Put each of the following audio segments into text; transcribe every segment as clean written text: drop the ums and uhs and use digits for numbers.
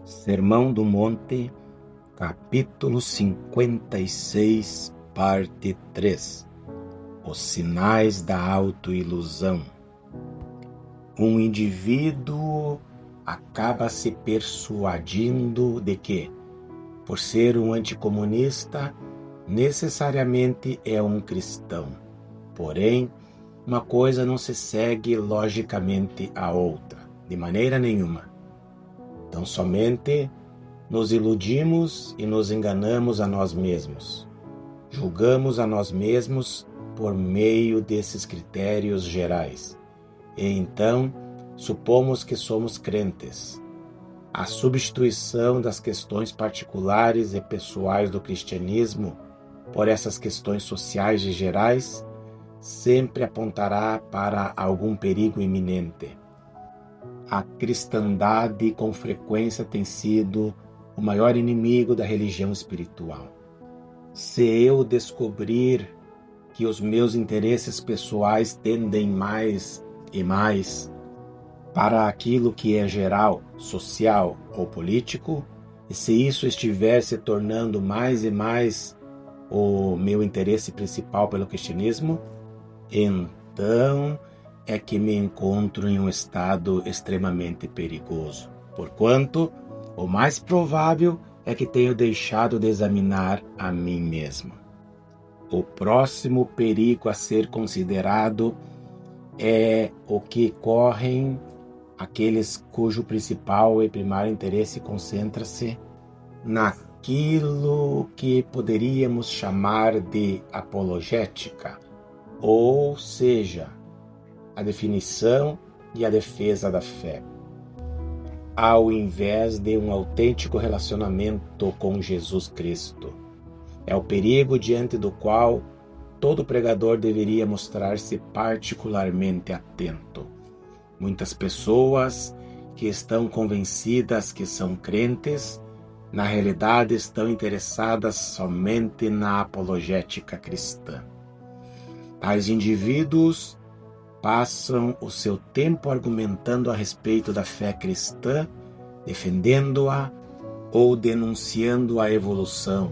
Sermão do Monte, capítulo 56, parte 3. Os sinais da autoilusão. Um indivíduo acaba se persuadindo de que, por ser um anticomunista, necessariamente é um cristão. Porém, uma coisa não se segue logicamente à outra, de maneira nenhuma. Então somente nos iludimos e nos enganamos a nós mesmos. Julgamos a nós mesmos por meio desses critérios gerais. E então supomos que somos crentes. A substituição das questões particulares e pessoais do cristianismo por essas questões sociais e gerais sempre apontará para algum perigo iminente. A cristandade com frequência tem sido o maior inimigo da religião espiritual. Se eu descobrir que os meus interesses pessoais tendem mais e mais para aquilo que é geral, social ou político, e se isso estiver se tornando mais e mais o meu interesse principal pelo cristianismo, então é que me encontro em um estado extremamente perigoso, porquanto o mais provável é que tenho deixado de examinar a mim mesmo. O próximo perigo a ser considerado é o que correm aqueles cujo principal e primário interesse concentra-se naquilo que poderíamos chamar de apologética, ou seja, a definição e a defesa da fé, ao invés de um autêntico relacionamento com Jesus Cristo. É o perigo diante do qual todo pregador deveria mostrar-se particularmente atento. Muitas pessoas que estão convencidas que são crentes, na realidade estão interessadas somente na apologética cristã. Tais indivíduos passam o seu tempo argumentando a respeito da fé cristã, defendendo-a ou denunciando a evolução,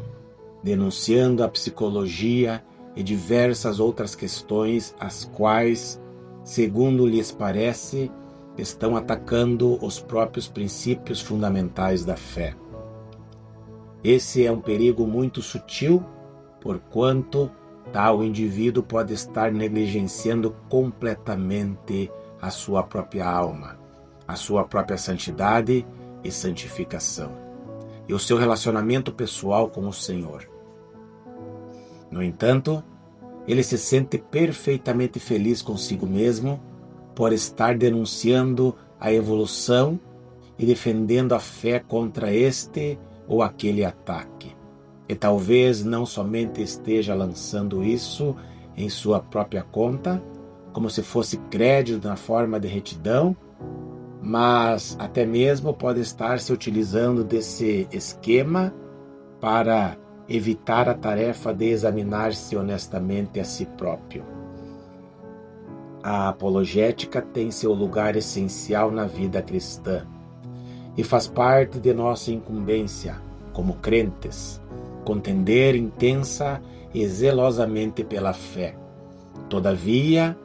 denunciando a psicologia e diversas outras questões, as quais, segundo lhes parece, estão atacando os próprios princípios fundamentais da fé. Esse é um perigo muito sutil, porquanto tal indivíduo pode estar negligenciando completamente a sua própria alma, a sua própria santidade e santificação, e o seu relacionamento pessoal com o Senhor. No entanto, ele se sente perfeitamente feliz consigo mesmo por estar denunciando a evolução e defendendo a fé contra este ou aquele ataque. E talvez não somente esteja lançando isso em sua própria conta, como se fosse crédito na forma de retidão, mas até mesmo pode estar se utilizando desse esquema para evitar a tarefa de examinar-se honestamente a si próprio. A apologética tem seu lugar essencial na vida cristã e faz parte de nossa incumbência, como crentes, contender intensa e zelosamente pela fé. Todavia,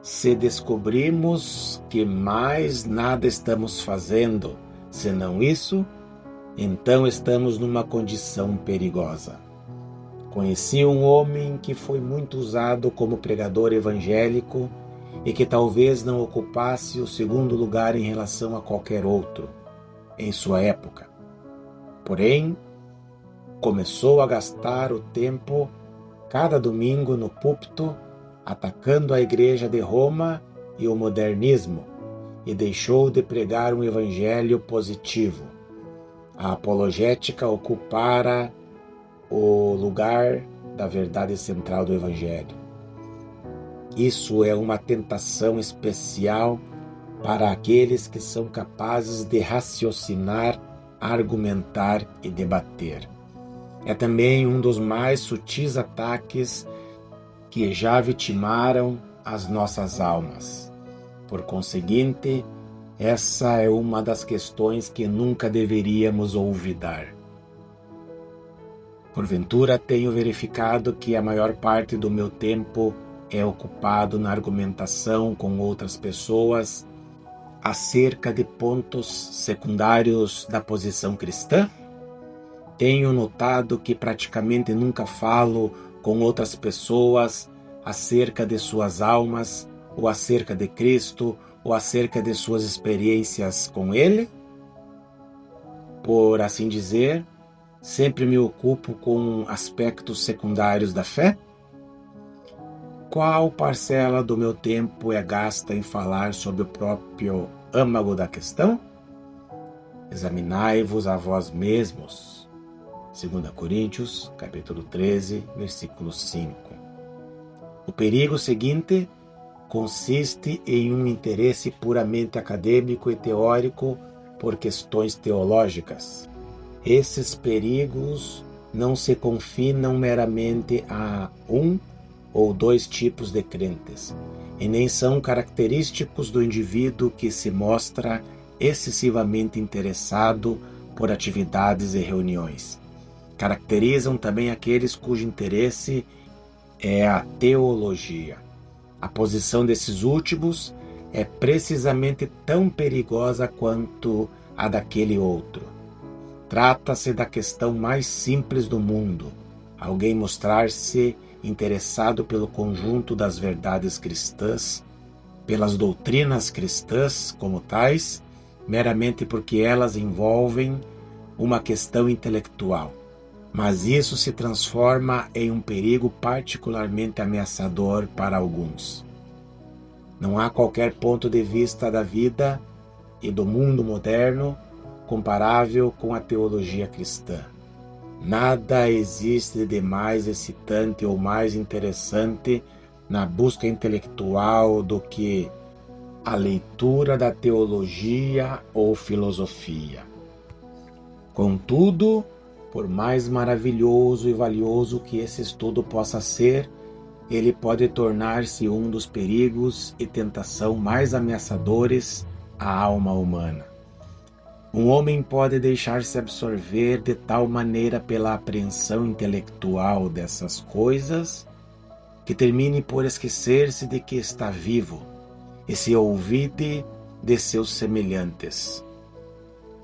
se descobrirmos que mais nada estamos fazendo senão isso, então estamos numa condição perigosa. Conheci um homem que foi muito usado como pregador evangélico e que talvez não ocupasse o segundo lugar em relação a qualquer outro em sua época. Porém, começou a gastar o tempo cada domingo no púlpito, atacando a Igreja de Roma e o modernismo, e deixou de pregar um evangelho positivo. A apologética ocupara o lugar da verdade central do evangelho. Isso é uma tentação especial para aqueles que são capazes de raciocinar, argumentar e debater. É também um dos mais sutis ataques que já vitimaram as nossas almas. Por conseguinte, Essa é uma das questões que nunca deveríamos olvidar. Porventura, tenho verificado que a maior parte do meu tempo é ocupado na argumentação com outras pessoas acerca de pontos secundários da posição cristã? Tenho notado que praticamente nunca falo com outras pessoas acerca de suas almas, ou acerca de Cristo, ou acerca de suas experiências com Ele? Por assim dizer, sempre me ocupo com aspectos secundários da fé? Qual parcela do meu tempo é gasta em falar sobre o próprio âmago da questão? Examinai-vos a vós mesmos. 2 Coríntios, capítulo 13, versículo 5. O perigo seguinte consiste em um interesse puramente acadêmico e teórico por questões teológicas. Esses perigos não se confinam meramente a um ou dois tipos de crentes, e nem são característicos do indivíduo que se mostra excessivamente interessado por atividades e reuniões. Caracterizam também aqueles cujo interesse é a teologia. A posição desses últimos é precisamente tão perigosa quanto a daquele outro. Trata-se da questão mais simples do mundo: alguém mostrar-se interessado pelo conjunto das verdades cristãs, pelas doutrinas cristãs como tais, meramente porque elas envolvem uma questão intelectual. Mas isso se transforma em um perigo particularmente ameaçador para alguns. Não há qualquer ponto de vista da vida e do mundo moderno comparável com a teologia cristã. Nada existe de mais excitante ou mais interessante na busca intelectual do que a leitura da teologia ou filosofia. Contudo, por mais maravilhoso e valioso que esse estudo possa ser, ele pode tornar-se um dos perigos e tentação mais ameaçadores à alma humana. Um homem pode deixar-se absorver de tal maneira pela apreensão intelectual dessas coisas que termine por esquecer-se de que está vivo e se olvide de seus semelhantes.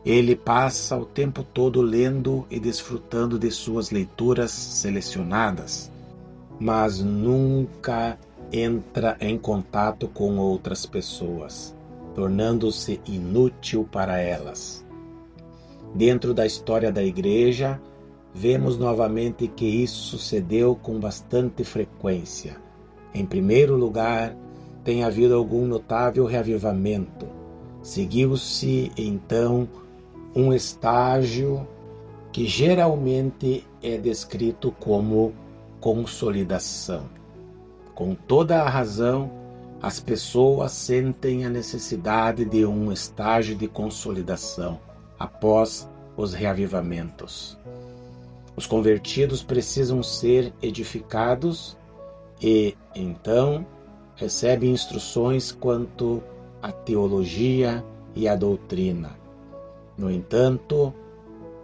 Ele passa o tempo todo lendo e desfrutando de suas leituras selecionadas, mas nunca entra em contato com outras pessoas, tornando-se inútil para elas. Dentro da história da Igreja, vemos novamente que isso sucedeu com bastante frequência. Em primeiro lugar, tem havido algum notável reavivamento. Seguiu-se, então, um estágio que geralmente é descrito como consolidação. Com toda a razão, as pessoas sentem a necessidade de um estágio de consolidação após os reavivamentos. Os convertidos precisam ser edificados e, então, recebem instruções quanto à teologia e à doutrina. No entanto,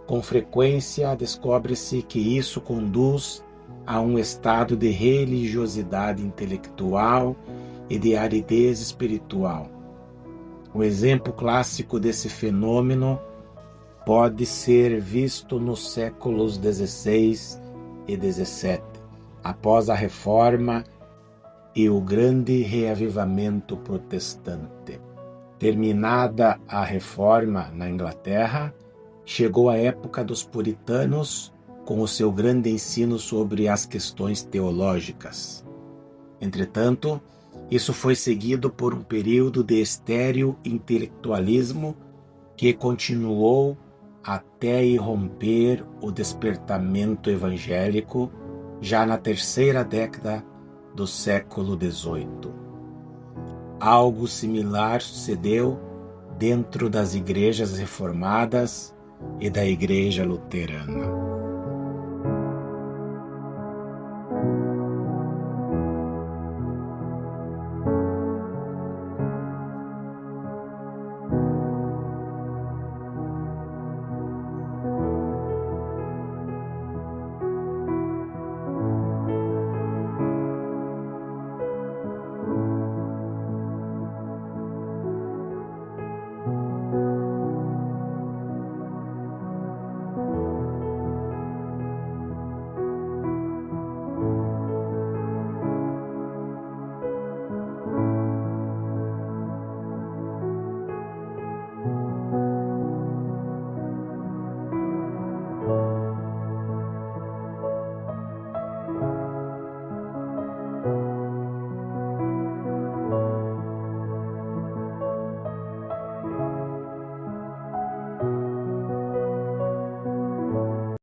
com frequência descobre-se que isso conduz a um estado de religiosidade intelectual e de aridez espiritual. O exemplo clássico desse fenômeno pode ser visto nos séculos XVI e XVII, após a Reforma e o grande reavivamento protestante. Terminada a Reforma na Inglaterra, chegou a época dos puritanos com o seu grande ensino sobre as questões teológicas. Entretanto, isso foi seguido por um período de estéril intelectualismo que continuou até irromper o despertamento evangélico já na terceira década do século XVIII. Algo similar sucedeu dentro das igrejas reformadas e da Igreja Luterana.